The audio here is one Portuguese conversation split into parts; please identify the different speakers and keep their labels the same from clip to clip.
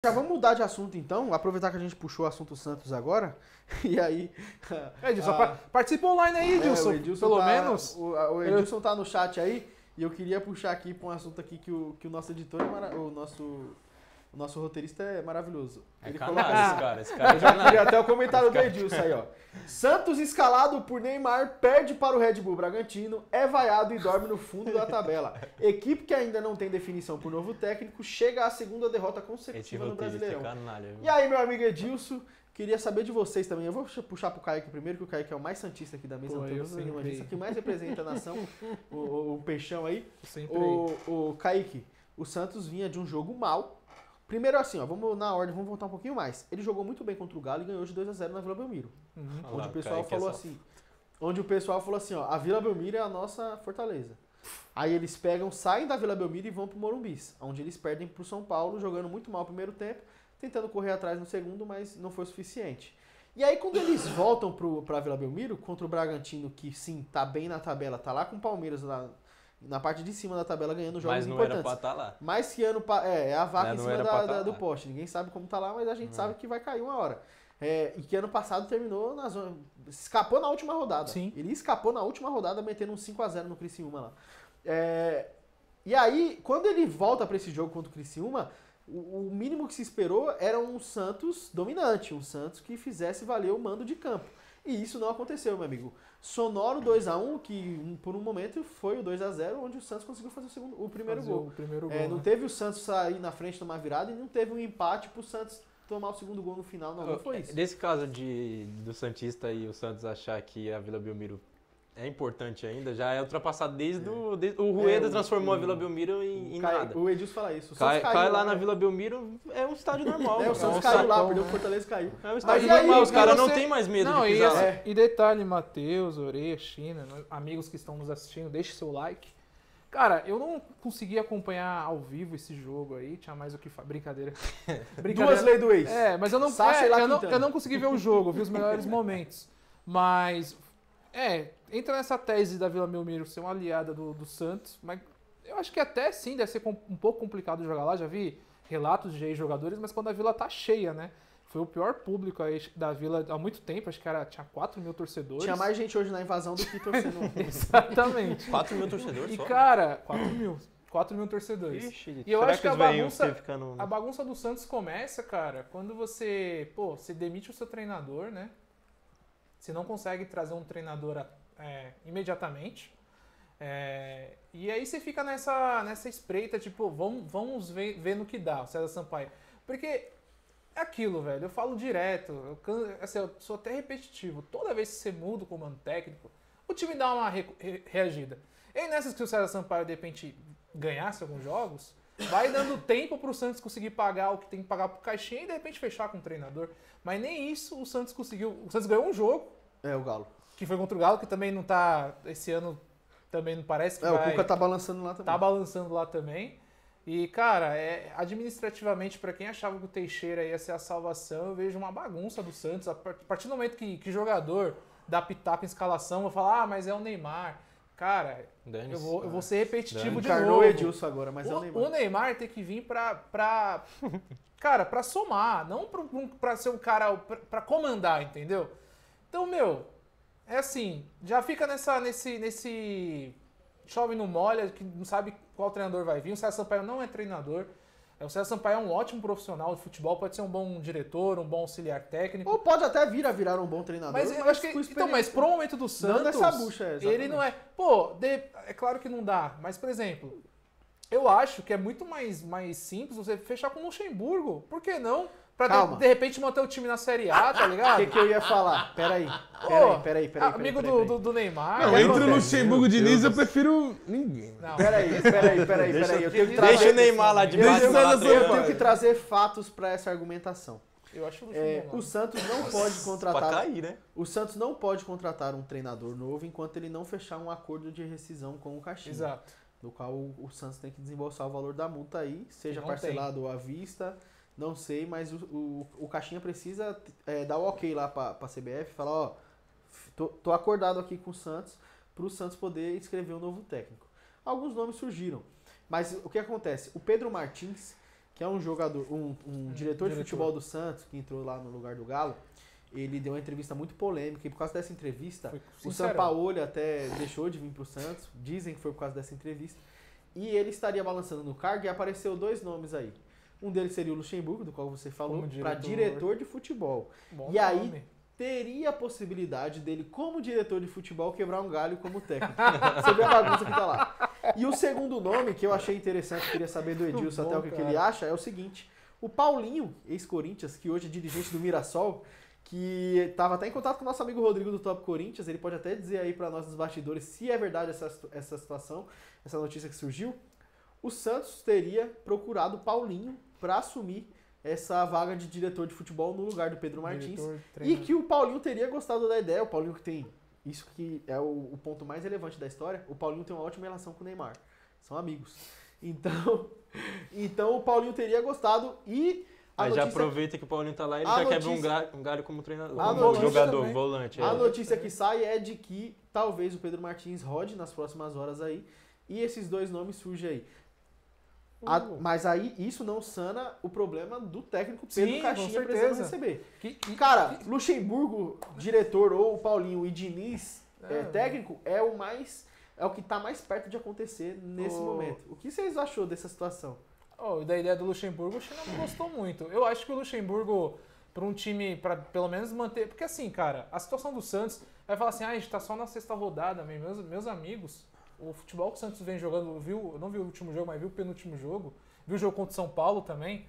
Speaker 1: Já vamos mudar de assunto então, aproveitar que a gente puxou o assunto Santos agora, e aí...
Speaker 2: Edilson, participa online aí, Edilson, pelo menos.
Speaker 1: O Edilson tá no chat aí, e eu queria puxar aqui para um assunto aqui que o nosso editor, o nosso roteirista é maravilhoso.
Speaker 3: Ele
Speaker 1: coloca
Speaker 3: canalha, esse cara
Speaker 1: eu já queria até o comentário do Edilson aí, ó. Santos escalado por Neymar perde para o Red Bull Bragantino, é vaiado e dorme no fundo da tabela. Equipe que ainda não tem definição por novo técnico chega à segunda derrota consecutiva no Brasileirão. E aí, meu amigo Edilson, queria saber de vocês também. Eu vou puxar pro Kaique primeiro, que o Kaique é o mais santista aqui da mesa.
Speaker 2: Pô, eu
Speaker 1: o que mais representa a nação, o peixão aí.
Speaker 2: Sempre
Speaker 1: o Kaique, o Santos vinha de um jogo mal. Primeiro assim, ó, vamos na ordem, vamos voltar um pouquinho mais. Ele jogou muito bem contra o Galo e ganhou de 2-0 na Vila Belmiro. Onde o pessoal falou assim, ó, a Vila Belmiro é a nossa fortaleza. Aí eles saem da Vila Belmiro e vão pro Morumbis, onde eles perdem pro São Paulo, jogando muito mal o primeiro tempo, tentando correr atrás no segundo, mas não foi o suficiente. E aí quando eles voltam pra Vila Belmiro, contra o Bragantino, que sim, tá bem na tabela, tá lá com o Palmeiras lá na parte de cima da tabela ganhando jogos importantes.
Speaker 3: Mas não era pra estar lá.
Speaker 1: Mas que ano... É a vaca em cima do poste. Ninguém sabe como tá lá, mas a gente sabe que vai cair uma hora. E que ano passado terminou na zona... Escapou na última rodada.
Speaker 2: Sim.
Speaker 1: Ele escapou na última rodada metendo um 5-0 no Criciúma lá. E aí, quando ele volta pra esse jogo contra o Criciúma, o mínimo que se esperou era um Santos dominante. Um Santos que fizesse valer o mando de campo. E isso não aconteceu, meu amigo. Sonoro 2-1, que por um momento foi o 2-0, onde o Santos conseguiu fazer o primeiro gol. Não teve o Santos sair na frente, tomar virada, e não teve um empate pro Santos tomar o segundo gol no final, não foi isso.
Speaker 3: Nesse caso do Santista e o Santos achar que a Vila Belmiro é importante ainda, já é ultrapassado desde o Rueda transformou a Vila Belmiro em nada.
Speaker 1: O Edilson fala isso.
Speaker 3: Cai lá na Vila Belmiro, é um estádio normal.
Speaker 1: O Santos caiu lá, perdeu o Fortaleza caiu.
Speaker 3: É um estádio normal, os caras não tem mais medo de pisar lá.
Speaker 2: E detalhe, Matheus, Oreia, China, amigos que estão nos assistindo, deixe seu like. Cara, eu não consegui acompanhar ao vivo esse jogo aí, tinha mais o que fazer. Brincadeira.
Speaker 1: Duas leis do ex.
Speaker 2: Mas eu não consegui ver o jogo, vi os melhores momentos. Mas, entra nessa tese da Vila Belmiro ser uma aliada do Santos, mas eu acho que até sim deve ser um pouco complicado jogar lá. Já vi relatos de ex-jogadores, mas quando a Vila tá cheia, né? Foi o pior público aí da Vila há muito tempo, acho que tinha 4 mil torcedores.
Speaker 1: Tinha mais gente hoje na invasão do que torcendo.
Speaker 2: Exatamente.
Speaker 3: 4 mil torcedores só?
Speaker 2: E cara, 4 mil torcedores.
Speaker 3: Ixi,
Speaker 2: e eu acho que a
Speaker 3: bagunça
Speaker 2: do Santos começa, cara, quando você demite o seu treinador, né? Você não consegue trazer um treinador imediatamente. E aí você fica nessa espreita, tipo, vamos ver no que dá, o César Sampaio. Porque é aquilo, velho, eu falo direto, eu sou até repetitivo. Toda vez que você muda o comando técnico, o time dá uma reagida. E nessas que o César Sampaio, de repente, ganhasse alguns jogos, vai dando tempo pro Santos conseguir pagar o que tem que pagar pro caixinha e, de repente, fechar com o treinador. Mas nem isso o Santos conseguiu. O Santos ganhou um jogo.
Speaker 1: O Galo.
Speaker 2: Que foi contra o Galo, que também não tá... Esse ano também não parece que vai...
Speaker 1: O Cuca tá balançando lá também.
Speaker 2: Tá balançando lá também. E, cara, administrativamente, para quem achava que o Teixeira ia ser a salvação, eu vejo uma bagunça do Santos. A partir do momento que jogador dá pitaco em escalação, vou falar, mas é o Neymar. Cara, eu vou ser repetitivo de novo.
Speaker 1: O Edilson agora, mas é o Neymar.
Speaker 2: O Neymar tem que vir pra somar, não pra ser um cara, pra comandar, entendeu? Então, é assim, já fica nesse chove no molha, que não sabe qual treinador vai vir. O César Sampaio não é treinador. O César Sampaio é um ótimo profissional de futebol, pode ser um bom diretor, um bom auxiliar técnico.
Speaker 1: Ou pode até vir a virar um bom treinador.
Speaker 2: Mas eu acho que. Então, mas pro momento do Santos.
Speaker 1: Não dessa bucha,
Speaker 2: ele não é. É claro que não dá, mas, por exemplo, eu acho que é muito mais simples você fechar com o Luxemburgo. Por que não? Pra de repente manter o time na Série A, tá ligado?
Speaker 1: O que eu ia falar? Peraí.
Speaker 2: Amigo do Neymar.
Speaker 4: Não, entre o Luxemburgo e o Diniz eu prefiro ninguém.
Speaker 1: Não. Peraí. Eu tenho que trazer...
Speaker 3: Deixa o Neymar lá de baixo.
Speaker 1: Eu tenho que trazer fatos pra essa argumentação.
Speaker 2: Eu acho
Speaker 1: o Santos não pode contratar...
Speaker 3: Pra cair, né?
Speaker 1: O Santos não pode contratar um treinador novo enquanto ele não fechar um acordo de rescisão com o Caixinha.
Speaker 2: Exato.
Speaker 1: No qual o Santos tem que desembolsar o valor da multa aí, seja parcelado ou à vista... Não sei, mas o Caixinha precisa dar o ok lá pra CBF e falar, ó, tô acordado aqui com o Santos, pro Santos poder escrever um novo técnico. Alguns nomes surgiram, mas o que acontece? O Pedro Martins, que é um jogador, um diretor de futebol do Santos, que entrou lá no lugar do Galo, ele deu uma entrevista muito polêmica, e por causa dessa entrevista, o Sampaoli até deixou de vir pro Santos, dizem que foi por causa dessa entrevista, e ele estaria balançando no cargo e apareceu 2 nomes aí. Um deles seria o Luxemburgo, do qual você falou, para diretor de futebol.
Speaker 2: Bom
Speaker 1: e aí
Speaker 2: nome.
Speaker 1: teria a possibilidade dele, como diretor de futebol, quebrar um galho como técnico. Você vê a bagunça que tá lá. E o segundo nome, que eu achei interessante, queria saber do Edilson até o que ele acha, é o seguinte. O Paulinho, ex-Corinthians, que hoje é dirigente do Mirassol, que estava até em contato com o nosso amigo Rodrigo do Top Corinthians, ele pode até dizer aí para nós nos bastidores se é verdade essa situação, essa notícia que surgiu. O Santos teria procurado o Paulinho para assumir essa vaga de diretor de futebol no lugar do Pedro Martins. E que o Paulinho teria gostado da ideia. O Paulinho que tem, isso que é o ponto mais relevante da história, o Paulinho tem uma ótima relação com o Neymar. São amigos. Então o Paulinho teria gostado e...
Speaker 3: Mas já aproveita que o Paulinho tá lá e ele já quebra um galho como treinador, como jogador, volante.
Speaker 1: A notícia que sai é de que talvez o Pedro Martins rode nas próximas horas aí e esses 2 nomes surgem aí. Mas aí isso não sana o problema do técnico Pedro Caixinha precisando receber. Cara, Luxemburgo, diretor, ou o Paulinho e Diniz, técnico, é o que tá mais perto de acontecer nesse momento. O que vocês achou dessa situação?
Speaker 2: Da ideia do Luxemburgo, o China não gostou muito. Eu acho que o Luxemburgo, para um time, para pelo menos manter... Porque assim, cara, a situação do Santos, vai falar assim, a gente tá só na 6ª rodada, meus amigos... O futebol que o Santos vem jogando, eu não vi o último jogo, mas vi o penúltimo jogo, vi o jogo contra o São Paulo também.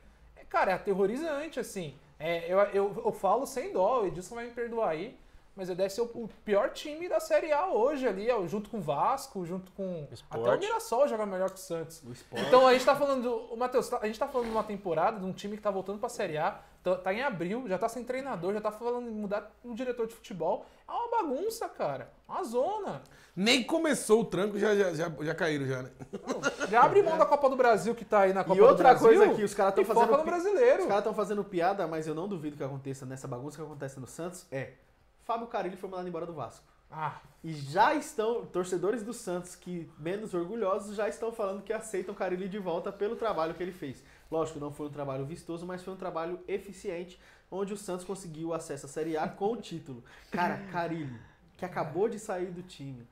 Speaker 2: Cara, é aterrorizante, assim. Eu falo sem dó, o Edilson vai me perdoar aí, mas deve ser o pior time da Série A hoje ali, junto com o Vasco, junto com... Até o Mirassol joga melhor que o Santos. Então a gente tá falando, Matheus, a gente tá falando de uma temporada de um time que tá voltando pra Série A, tá em abril, já tá sem treinador, já tá falando de mudar o diretor de futebol. É uma bagunça, cara. Uma zona.
Speaker 4: Nem começou o tranco, já caíram já, né?
Speaker 2: Já abre mão da Copa do Brasil que tá aí na Copa do Brasil.
Speaker 1: E outra coisa aqui, os caras estão fazendo...
Speaker 2: no brasileiro.
Speaker 1: Os caras estão fazendo piada, mas eu não duvido que aconteça nessa bagunça que acontece no Santos, Fábio Carille foi mandado embora do Vasco. E já estão, torcedores do Santos, que menos orgulhosos, já estão falando que aceitam Carille de volta pelo trabalho que ele fez. Lógico, não foi um trabalho vistoso, mas foi um trabalho eficiente, onde o Santos conseguiu acesso à Série A com o título. Cara, Carille, que acabou de sair do time,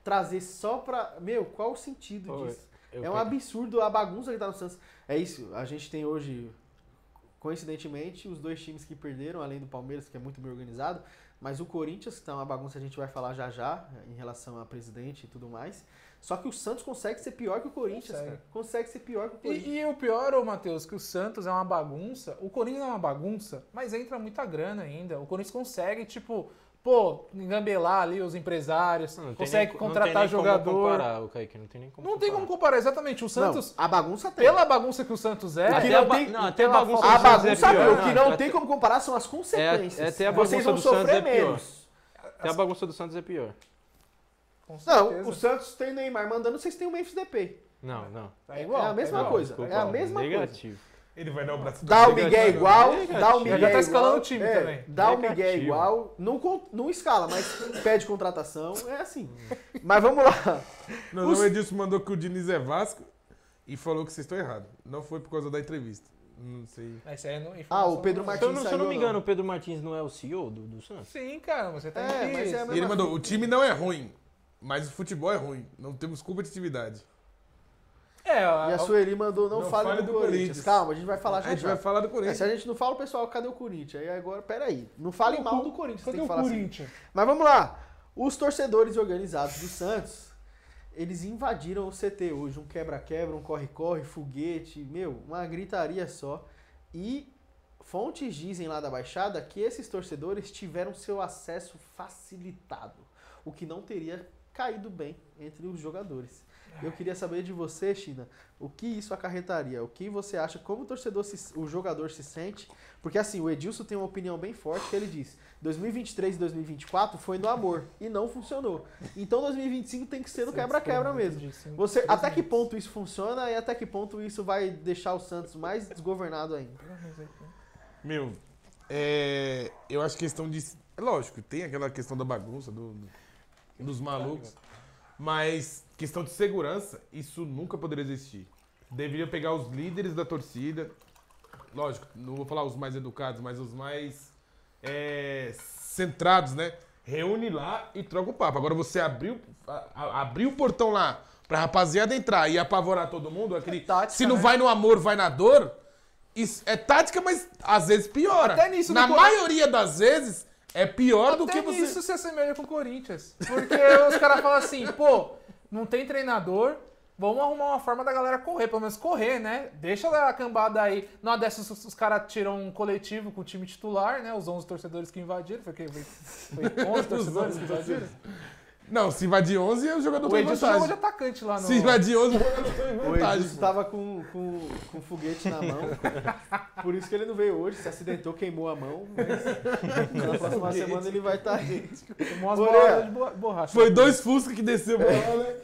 Speaker 1: trazer só pra... qual o sentido disso? É um absurdo a bagunça que tá no Santos. É isso, a gente tem hoje, coincidentemente, os 2 times que perderam, além do Palmeiras, que é muito bem organizado, mas o Corinthians, que tá uma bagunça, a gente vai falar já, em relação a presidente e tudo mais. Só que o Santos consegue ser pior que o Corinthians, cara. Consegue ser pior que o Corinthians.
Speaker 2: E o pior, Matheus, que o Santos é uma bagunça, o Corinthians é uma bagunça, mas entra muita grana ainda. O Corinthians consegue, engambelar ali os empresários, consegue contratar jogador.
Speaker 3: Não tem nem como comparar, o Kaique, não tem nem como comparar.
Speaker 2: Não tem como comparar, exatamente. O Santos...
Speaker 1: Não, a bagunça tem.
Speaker 2: Pela bagunça que o Santos é...
Speaker 3: Até a bagunça
Speaker 1: a bagunça é pior. O que não tem como comparar são as consequências.
Speaker 3: Até a bagunça do Santos é pior. Até a bagunça do Santos é pior.
Speaker 1: Não, o Santos tem Neymar mandando, vocês têm o Memphis Depay.
Speaker 3: Não.
Speaker 2: É igual.
Speaker 1: É a mesma coisa. É a mesma
Speaker 3: negativo.
Speaker 1: coisa.
Speaker 4: Ele vai dar o braço...
Speaker 1: Dá o Miguel igual, dá o Miguel
Speaker 2: já tá escalando o time também.
Speaker 1: Dá o Miguel igual, não escala, mas pede contratação, é assim. Mas vamos lá.
Speaker 4: O Edilson mandou que o Diniz é Vasco e falou que vocês estão errados. Não foi por causa da entrevista. Não sei.
Speaker 1: O Pedro Martins
Speaker 3: Se eu não me engano, o Pedro Martins não é o CEO do Santos?
Speaker 2: Sim, cara, você tá
Speaker 1: mas é a mesma
Speaker 4: ele mandou, o time não é ruim, mas o futebol é ruim. Não temos competitividade.
Speaker 1: E a Sueli mandou, não fale do Corinthians. Calma, a gente vai falar já.
Speaker 4: A gente vai falar do Corinthians.
Speaker 1: Se a gente não fala, o pessoal, cadê o Corinthians? Aí agora, peraí, não fale mal do Corinthians,
Speaker 2: Cadê
Speaker 1: tem que
Speaker 2: o
Speaker 1: falar
Speaker 2: Corinthians?
Speaker 1: assim. Mas vamos lá, os torcedores organizados do Santos, eles invadiram o CT hoje, um quebra-quebra, um corre-corre, foguete, uma gritaria só. E fontes dizem lá da Baixada que esses torcedores tiveram seu acesso facilitado, o que não teria caído bem entre os jogadores. Eu queria saber de você, China, o que isso acarretaria? O que você acha, como o jogador se sente? Porque assim, o Edilson tem uma opinião bem forte que ele diz, 2023 e 2024 foi no amor e não funcionou. Então 2025 tem que ser no quebra-quebra mesmo. Até que ponto isso funciona e até que ponto isso vai deixar o Santos mais desgovernado ainda?
Speaker 4: Eu acho que questão de... Lógico, tem aquela questão da bagunça, dos malucos, mas questão de segurança, isso nunca poderia existir. deveria pegar os líderes da torcida. Lógico, não vou falar os mais educados, mas os mais centrados, né? Reúne lá e troca o papo. Agora você abrir o portão lá pra rapaziada entrar e apavorar todo mundo,
Speaker 2: tática,
Speaker 4: se não
Speaker 2: né?
Speaker 4: vai no amor, vai na dor. Isso é tática, mas às vezes piora.
Speaker 2: Até nisso
Speaker 4: Na maioria das vezes é pior do que
Speaker 2: Até
Speaker 4: você.
Speaker 2: nisso se assemelha com o Corinthians. Porque os caras falam assim, pô, não tem treinador, vamos arrumar uma forma da galera correr, pelo menos correr, né? Deixa a cambada aí. Numa dessas, os caras tiram um coletivo com o time titular, né? Os 11 torcedores que invadiram. Foi 11 torcedores que invadiram?
Speaker 4: Não, se invadir 11, o jogador
Speaker 2: O
Speaker 4: tá em
Speaker 2: Edilson jogou de
Speaker 4: vantagem.
Speaker 2: atacante lá no...
Speaker 4: Se invadir 11, o jogador tá em
Speaker 1: O
Speaker 4: vantagem.
Speaker 1: Edilson tava com foguete na mão. Por isso que ele não veio hoje. Se acidentou, queimou a mão. Mas na próxima semana ele vai estar aí.
Speaker 2: Tomou umas
Speaker 1: Orelha.
Speaker 2: bolas de borracha.
Speaker 4: Foi 2 Fusca que desceu pra lá, né?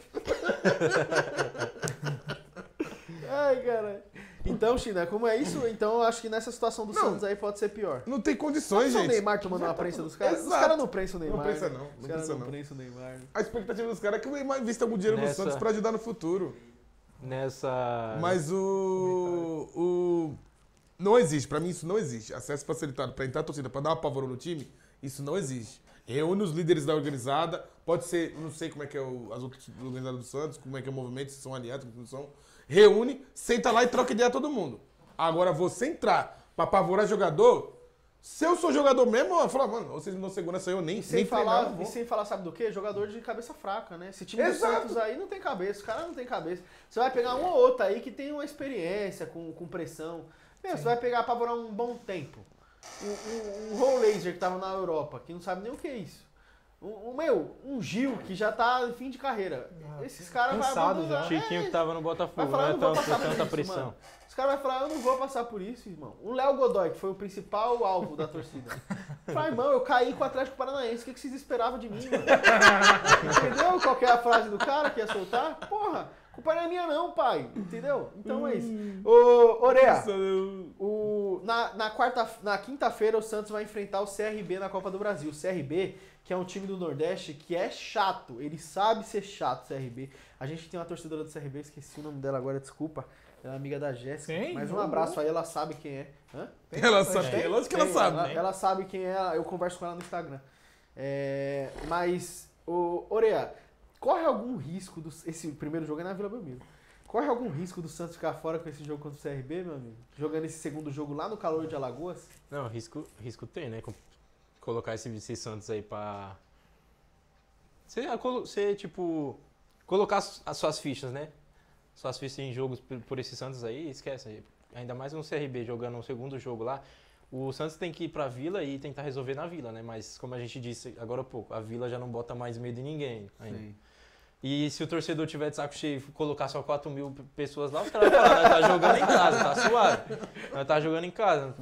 Speaker 1: Ai, caralho. Então, China, como é isso? Então eu acho que nessa situação do Santos aí pode ser pior.
Speaker 4: Não tem condições,
Speaker 1: Só o
Speaker 4: gente.
Speaker 1: Neymar tomando uma prensa dos caras? Os
Speaker 4: Exato.
Speaker 1: caras não prensam o Neymar.
Speaker 4: Não prensa não,
Speaker 1: Os
Speaker 4: não
Speaker 1: caras
Speaker 4: prensa
Speaker 1: não
Speaker 4: não.
Speaker 1: prensam o Neymar.
Speaker 4: A expectativa dos caras é que o Neymar invista algum dinheiro no
Speaker 3: Nessa-
Speaker 4: Santos pra ajudar no futuro.
Speaker 3: Nessa...
Speaker 4: Mas não existe, pra mim isso não existe. Acesso facilitado pra entrar a torcida, pra dar uma pavor no time, isso não existe. Reúne os líderes da organizada, pode ser, não sei como é que é as outras organizadas do Santos, como é que é o movimento, se são aliados, se não são. Reúne, senta lá e troca ideia a todo mundo. Agora, você entrar pra apavorar jogador, se eu sou jogador mesmo, eu falo, mano, vocês não dão segurança, eu nem
Speaker 1: Sem
Speaker 4: treinar,
Speaker 1: falar,
Speaker 4: não vou.
Speaker 1: e sem falar, sabe do quê? Jogador de cabeça fraca, né? Esse time do
Speaker 4: Exato.
Speaker 1: Santos aí não tem cabeça, os caras não tem cabeça. Você vai pegar um ou outro aí que tem uma experiência com pressão. Meu, você vai pegar pra apavorar um bom tempo. Um Raul Laser que tava na Europa, que não sabe nem o que é isso. Um Gil que já tá em fim de carreira. Esses caras vão
Speaker 2: cansado
Speaker 1: abandonar.
Speaker 3: Chiquinho que tava no Botafogo,
Speaker 1: Vai falar,
Speaker 3: não é
Speaker 1: eu não vou
Speaker 3: tanta,
Speaker 1: passar por
Speaker 3: tanta
Speaker 1: isso,
Speaker 3: pressão.
Speaker 1: mano. Os caras vão falar, eu não vou passar por isso, irmão. O Léo Godoy, que foi o principal alvo da torcida. Fala, irmão, eu caí com o Atlético Paranaense, o que vocês esperavam de mim, mano? Entendeu qual que é a frase do cara que ia soltar? Porra, a culpa não é minha não, pai. Entendeu? Então é isso. Ô, Orea, na quinta-feira o Santos vai enfrentar o CRB na Copa do Brasil. O CRB, que é um time do Nordeste que é chato, ele sabe ser chato, o CRB. A gente tem uma torcedora do CRB, esqueci o nome dela agora, desculpa. Ela é amiga da Jéssica.
Speaker 2: Quem?
Speaker 1: Mas um abraço aí, ela sabe quem é. Hã?
Speaker 4: Ela sabe,
Speaker 1: Tem?
Speaker 4: lógico que ela
Speaker 1: Tem,
Speaker 4: sabe.
Speaker 1: Ela sabe quem é, eu converso com ela no Instagram. Mas, Orea, corre algum risco, esse primeiro jogo é na Vila Belmiro, corre algum risco do Santos ficar fora com esse jogo contra o CRB, meu amigo? Jogando esse segundo jogo lá no calor de Alagoas?
Speaker 3: Não, risco tem, né? Colocar esse Santos aí pra... Você, tipo, colocar as suas fichas, né? Suas fichas em jogos por esse Santos aí, esquece. Ainda mais um CRB jogando um segundo jogo lá. O Santos tem que ir pra Vila e tentar resolver na Vila, né? Mas, como a gente disse agora há pouco, a Vila já não bota mais medo em ninguém ainda.
Speaker 1: Sim.
Speaker 3: E se o torcedor tiver de saco cheio e colocar só 4.000 pessoas lá, os caras vão falar, nós tá jogando em casa, tá suave. Nós tá jogando em casa,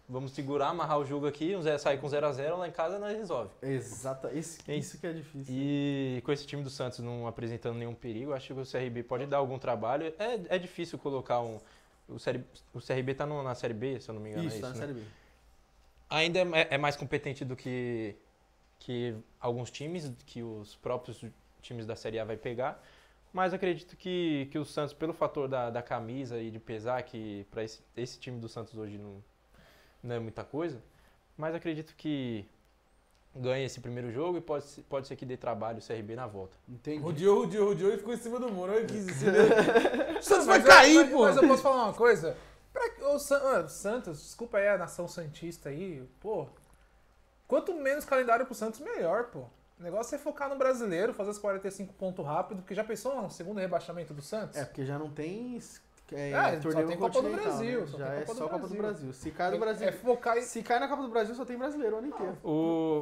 Speaker 3: vamos segurar, amarrar o jogo aqui, sair com 0x0, lá em casa nós resolve.
Speaker 1: Exato, isso que é difícil.
Speaker 3: E com esse time do Santos não apresentando nenhum perigo, acho que o CRB pode dar algum trabalho. É difícil colocar o CRB tá na Série B, se eu não me engano.
Speaker 1: Isso,
Speaker 3: é
Speaker 1: tá na
Speaker 3: né?
Speaker 1: Série B.
Speaker 3: Ainda é mais competente do que alguns times, que os próprios times da Série A vai pegar. Mas acredito que o Santos, pelo fator da camisa e de pesar, que para esse time do Santos hoje não é muita coisa, mas acredito que ganha esse primeiro jogo e pode ser que dê trabalho o CRB na volta.
Speaker 1: Entendi.
Speaker 4: Rodeou e ficou em cima do muro. Olha que o Santos vai cair, pô.
Speaker 2: Mas eu posso falar uma coisa? O Santos, desculpa aí a nação santista aí, pô. Quanto menos calendário pro Santos, melhor, pô. O negócio é focar no brasileiro, fazer os 45 pontos rápido, porque já pensou no segundo rebaixamento do Santos?
Speaker 1: Porque já não tem
Speaker 2: só tem Copa do Brasil.
Speaker 1: Né?
Speaker 2: Só
Speaker 1: Já
Speaker 2: tem
Speaker 1: é
Speaker 2: Copa
Speaker 1: só
Speaker 2: do
Speaker 1: Copa do
Speaker 2: Brasil.
Speaker 1: Brasil. Se cai no Brasil.
Speaker 2: É focar em...
Speaker 1: Se cai na Copa do Brasil, só tem brasileiro o ano inteiro.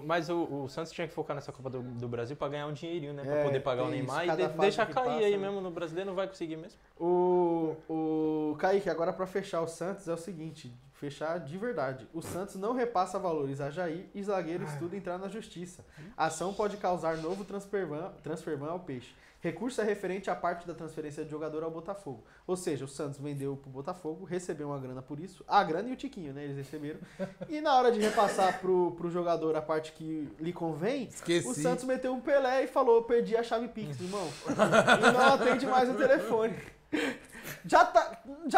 Speaker 3: Mas o Santos tinha que focar nessa Copa do Brasil para ganhar um dinheirinho, né? Para
Speaker 1: É,
Speaker 3: poder pagar o
Speaker 1: tem
Speaker 3: Neymar
Speaker 1: isso, cada
Speaker 3: e
Speaker 1: fase
Speaker 3: deixar
Speaker 1: que
Speaker 3: cair
Speaker 1: passa,
Speaker 3: aí
Speaker 1: né?
Speaker 3: mesmo no brasileiro, não vai conseguir mesmo.
Speaker 1: O Kaique, agora pra fechar o Santos é o seguinte, fechar de verdade. O Santos não repassa valores a Jair e zagueiro estuda entrar na justiça. A ação pode causar novo transferban ao Peixe. Recurso é referente à parte da transferência de jogador ao Botafogo. Ou seja, o Santos vendeu pro Botafogo, recebeu uma grana por isso, a grana e o Tiquinho, né? Eles receberam. E na hora de repassar pro jogador a parte que lhe convém,
Speaker 4: Esqueci.
Speaker 1: o Santos meteu um Pelé e falou, perdi a chave Pix, irmão. E não atende mais o telefone. já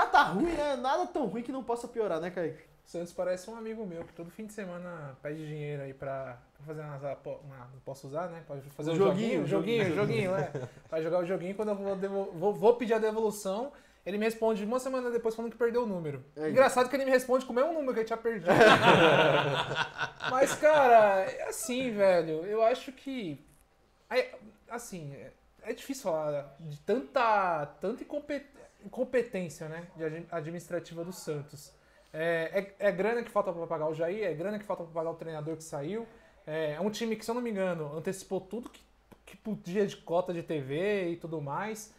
Speaker 1: tá ruim, né? Nada tão ruim que não possa piorar, né, Kaique?
Speaker 2: O Santos parece um amigo meu que todo fim de semana pede dinheiro aí pra fazer não posso usar, né? Pra fazer o joguinho, né? Pra jogar o joguinho, quando eu vou pedir a devolução, ele me responde uma semana depois falando que perdeu o número. Engraçado que ele me responde com o mesmo número que ele tinha perdido. Mas, cara, é assim, velho, eu acho que... Assim, é difícil falar de tanta incompetência, né, administrativa do Santos. É grana que falta para pagar o Jair, é grana que falta para pagar o treinador que saiu. É um time que, se eu não me engano, antecipou tudo que podia de cota de TV e tudo mais.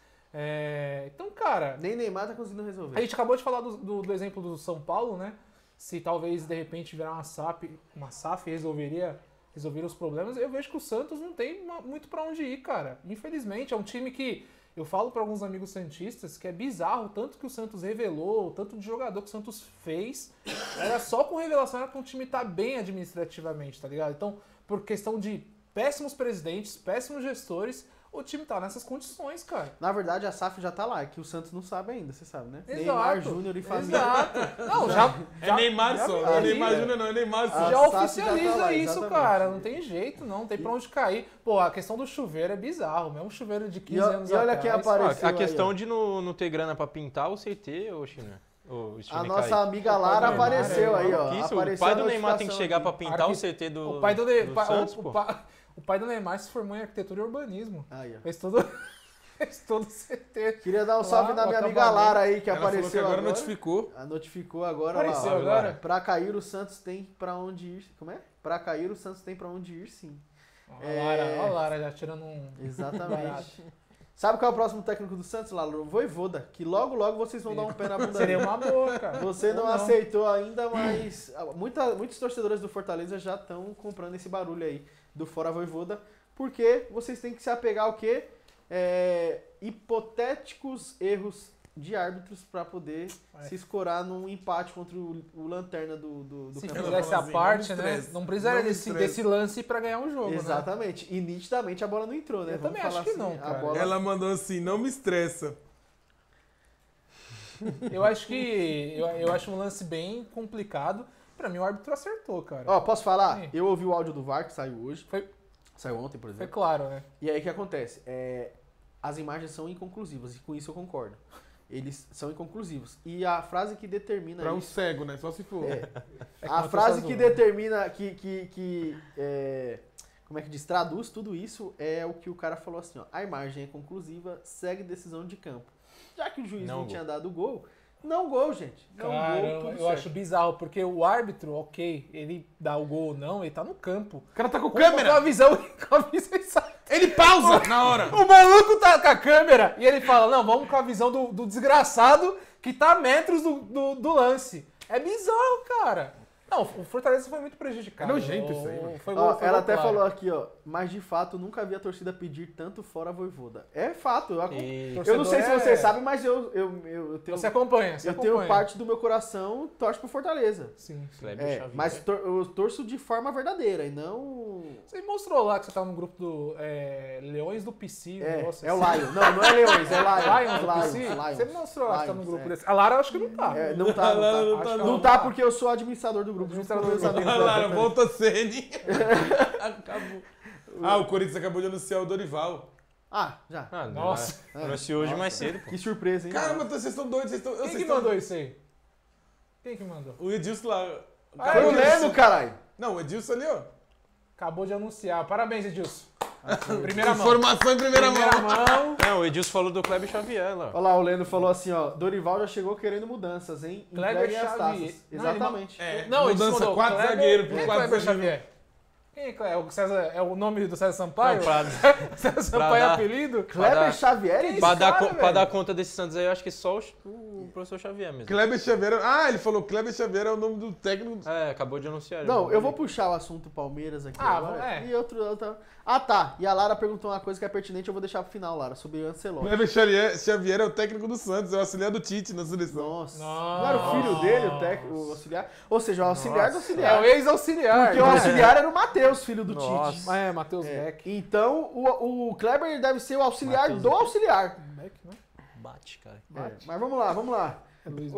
Speaker 2: Então, cara...
Speaker 1: Nem Neymar tá conseguindo resolver.
Speaker 2: A gente acabou de falar do exemplo do São Paulo, né? Se talvez, de repente, virar uma SAF resolveria os problemas. Eu vejo que o Santos não tem muito pra onde ir, cara. Infelizmente, é um time que... Eu falo para alguns amigos santistas que é bizarro o tanto que o Santos revelou, o tanto de jogador que o Santos fez. Era só com revelação, era que o time tá bem administrativamente, tá ligado? Então, por questão de péssimos presidentes, péssimos gestores, o time tá nessas condições, cara.
Speaker 1: Na verdade, a SAF já tá lá, é que o Santos não sabe ainda, você sabe, né?
Speaker 2: Exato,
Speaker 1: Neymar Júnior e família.
Speaker 2: Exato. Não, já
Speaker 4: É Neymar só, não é Neymar Júnior não, é Neymar só.
Speaker 2: Já
Speaker 1: A SAF
Speaker 2: oficializa
Speaker 1: já tá lá,
Speaker 2: isso,
Speaker 1: exatamente.
Speaker 2: cara. Não tem jeito, não tem pra onde cair. Pô, a questão do chuveiro é bizarro, mesmo chuveiro de 15 anos
Speaker 1: E olha
Speaker 2: atrás.
Speaker 1: quem apareceu.
Speaker 3: A questão
Speaker 1: aí,
Speaker 3: de não ter grana pra pintar o CT, ô China.
Speaker 1: a nossa amiga Lara apareceu aí, ó.
Speaker 3: Que isso, o
Speaker 1: Apareceu
Speaker 3: pai
Speaker 1: a
Speaker 3: do Neymar tem que
Speaker 1: notificação
Speaker 3: chegar
Speaker 1: aqui.
Speaker 3: pra pintar o CT do
Speaker 2: O pai do,
Speaker 3: Santos, pô.
Speaker 2: o pai do Neymar se formou em arquitetura e urbanismo.
Speaker 1: Aí, ó.
Speaker 2: Fez todo CT.
Speaker 1: Queria dar um salve
Speaker 2: Lá,
Speaker 1: na minha
Speaker 2: o
Speaker 1: amiga
Speaker 2: acabamento.
Speaker 1: Lara aí, que
Speaker 4: Ela falou que
Speaker 1: apareceu
Speaker 4: agora
Speaker 1: agora.
Speaker 4: notificou.
Speaker 1: Notificou agora.
Speaker 2: Apareceu
Speaker 1: lá, ó.
Speaker 2: agora?
Speaker 1: Pra cair o Santos tem pra onde ir. Como é? Pra cair o Santos tem pra onde ir, sim.
Speaker 2: Olha a Lara já tirando um...
Speaker 1: Exatamente. Sabe qual é o próximo técnico do Santos, Lalo? O Voivoda, que logo vocês vão dar um pé na bunda
Speaker 2: Seria
Speaker 1: dele.
Speaker 2: uma boa, cara.
Speaker 1: Você não
Speaker 2: Ou
Speaker 1: aceitou ainda, mas muitos torcedores do Fortaleza já estão comprando esse barulho aí do Fora Voivoda, porque vocês têm que se apegar ao quê? Hipotéticos erros de árbitros para poder se escorar num empate contra o Lanterna do
Speaker 2: Se
Speaker 1: campeonato.
Speaker 2: fizesse a
Speaker 4: Assim,
Speaker 2: parte,
Speaker 4: não me
Speaker 2: né?
Speaker 4: estresse,
Speaker 2: Não precisaria
Speaker 4: não me
Speaker 2: desse
Speaker 4: estresse.
Speaker 2: lance pra ganhar o jogo,
Speaker 1: Exatamente. E nitidamente a bola não entrou, né?
Speaker 2: Eu
Speaker 1: Vamos
Speaker 2: também
Speaker 1: falar
Speaker 2: acho que
Speaker 1: assim,
Speaker 2: não,
Speaker 1: a
Speaker 2: cara.
Speaker 1: bola...
Speaker 4: Ela mandou assim, não me estressa.
Speaker 2: né? Eu acho que... Eu acho um lance bem complicado. Pra mim, o árbitro acertou, cara.
Speaker 1: Ó, posso falar?
Speaker 2: Sim.
Speaker 1: Eu ouvi o áudio do VAR que saiu hoje.
Speaker 2: Foi-
Speaker 1: Saiu ontem, por
Speaker 2: Foi
Speaker 1: exemplo.
Speaker 2: claro, né?
Speaker 1: E aí o que acontece? As imagens são inconclusivas, e com isso eu concordo. Eles são inconclusivos. E a frase que determina
Speaker 4: Pra um
Speaker 1: isso...
Speaker 4: cego, né? Só se for.
Speaker 1: A frase que determina, como é que diz? Traduz tudo isso é o que o cara falou assim, ó. A imagem é conclusiva, segue decisão de campo. Já que o juiz não tinha dado gol, não gol, gente. Não
Speaker 2: Cara,
Speaker 1: gol, tudo
Speaker 2: eu
Speaker 1: certo.
Speaker 2: acho bizarro, porque o árbitro, ok, ele dá o gol ou não, ele tá no campo.
Speaker 4: O cara tá com
Speaker 2: Com a
Speaker 4: câmera.
Speaker 2: visão exata.
Speaker 4: Ele pausa na hora.
Speaker 2: O maluco tá com a câmera e ele fala, não, vamos com a visão do desgraçado que tá a metros do lance. É bizarro, cara. Não, o Fortaleza foi muito prejudicado.
Speaker 4: É nojento isso aí, mano.
Speaker 2: Foi
Speaker 1: Ó,
Speaker 2: gol, foi
Speaker 1: ela
Speaker 2: gol
Speaker 1: até
Speaker 2: claro.
Speaker 1: falou aqui, ó. Mas de fato, nunca vi a torcida pedir tanto fora a Voivoda. É fato.
Speaker 3: E-
Speaker 1: Eu não sei se
Speaker 2: Torcedor
Speaker 1: vocês sabem, mas eu tenho...
Speaker 2: Você acompanha,
Speaker 1: eu tenho parte do meu coração torce pro Fortaleza.
Speaker 2: Sim.
Speaker 3: Kleber Xavier.
Speaker 1: Mas eu torço de forma verdadeira e não...
Speaker 2: Você mostrou lá que você tava no grupo do Leões do PC. um negócio
Speaker 1: É o
Speaker 2: assim.
Speaker 1: Lion. Não é Leões, é Lion.
Speaker 2: Lions do PC?
Speaker 1: Lions.
Speaker 2: Você mostrou lá que tá no
Speaker 1: Lions,
Speaker 2: grupo
Speaker 1: é.
Speaker 2: desse. A Lara eu acho que não tá.
Speaker 1: Não tá, não tá.
Speaker 2: Acho que
Speaker 1: Não tá porque eu sou administrador do grupo.
Speaker 2: Administrador
Speaker 1: junto com meus
Speaker 2: do grupo.
Speaker 1: amigos.
Speaker 4: Lara, volta a Sene. Acabou. O Corinthians acabou de anunciar o Dorival.
Speaker 1: Ah, já.
Speaker 3: Ah,
Speaker 2: Nossa.
Speaker 3: Anunciou hoje mais cedo, pô.
Speaker 1: Que surpresa, hein?
Speaker 4: Caramba, vocês estão doidos.
Speaker 2: Quem que mandou isso aí? Quem que mandou?
Speaker 4: O Edilson lá.
Speaker 2: Ah,
Speaker 1: Foi o
Speaker 2: Edilson.
Speaker 1: Leno, caralho.
Speaker 4: Não, o Edilson ali, ó.
Speaker 2: Acabou de anunciar. Parabéns, Edilson. Primeira mão.
Speaker 4: Informação em primeira
Speaker 2: Primeira
Speaker 4: mão.
Speaker 2: mão.
Speaker 3: Não, o Edilson falou do Kleber Xavier lá.
Speaker 1: Olha lá, o Leno falou assim, ó. Dorival já chegou querendo mudanças, hein?
Speaker 2: Kleber
Speaker 1: Entreguem as
Speaker 2: Xavier.
Speaker 1: taças.
Speaker 2: Não, ele
Speaker 1: Exatamente.
Speaker 2: Não, Edilson
Speaker 4: mudança,
Speaker 2: mandou
Speaker 4: 4
Speaker 2: Kleber-
Speaker 4: zagueiros
Speaker 2: Quem
Speaker 4: por
Speaker 2: é
Speaker 4: 4
Speaker 2: Kleber
Speaker 4: zagueiros.
Speaker 2: Xavier? Quem é o César? É o nome do César Sampaio?
Speaker 3: Não, pra-
Speaker 2: César Sampaio é
Speaker 3: dar-
Speaker 2: apelido?
Speaker 1: Kleber
Speaker 3: dar-
Speaker 1: Xavier?
Speaker 2: Quem?
Speaker 3: Pra dar,
Speaker 2: cara,
Speaker 3: pra
Speaker 2: velho.
Speaker 3: dar conta desse Santos aí, eu acho que só o professor Xavier mesmo.
Speaker 4: Kleber Xavier. Ah, ele falou Kleber Xavier é o nome do técnico.
Speaker 3: É, acabou de anunciar.
Speaker 1: Não, eu vou puxar o assunto Palmeiras aqui
Speaker 2: Ah,
Speaker 1: agora.
Speaker 2: é.
Speaker 1: E outro... Ah, tá. E a Lara perguntou uma coisa que é pertinente, eu vou deixar pro final, Lara, sobre o Ancelotti.
Speaker 4: Kleber Xavier é o técnico do Santos, é o auxiliar do Tite na seleção.
Speaker 1: Nossa.
Speaker 2: Nossa.
Speaker 1: Não era o filho dele, o técnico, o auxiliar? Ou seja, o auxiliar do
Speaker 2: É
Speaker 1: auxiliar.
Speaker 2: o ex-auxiliar.
Speaker 1: Porque o auxiliar era o Matheus, filho do
Speaker 3: Nossa.
Speaker 1: Tite.
Speaker 2: É, Matheus
Speaker 1: É.
Speaker 2: Beck.
Speaker 1: Então, o Kleber ele deve ser o auxiliar
Speaker 3: Matheus
Speaker 1: do
Speaker 3: Beck.
Speaker 1: auxiliar.
Speaker 2: Beck, né?
Speaker 3: Bate, cara.
Speaker 1: Mas vamos lá.
Speaker 2: É Luiz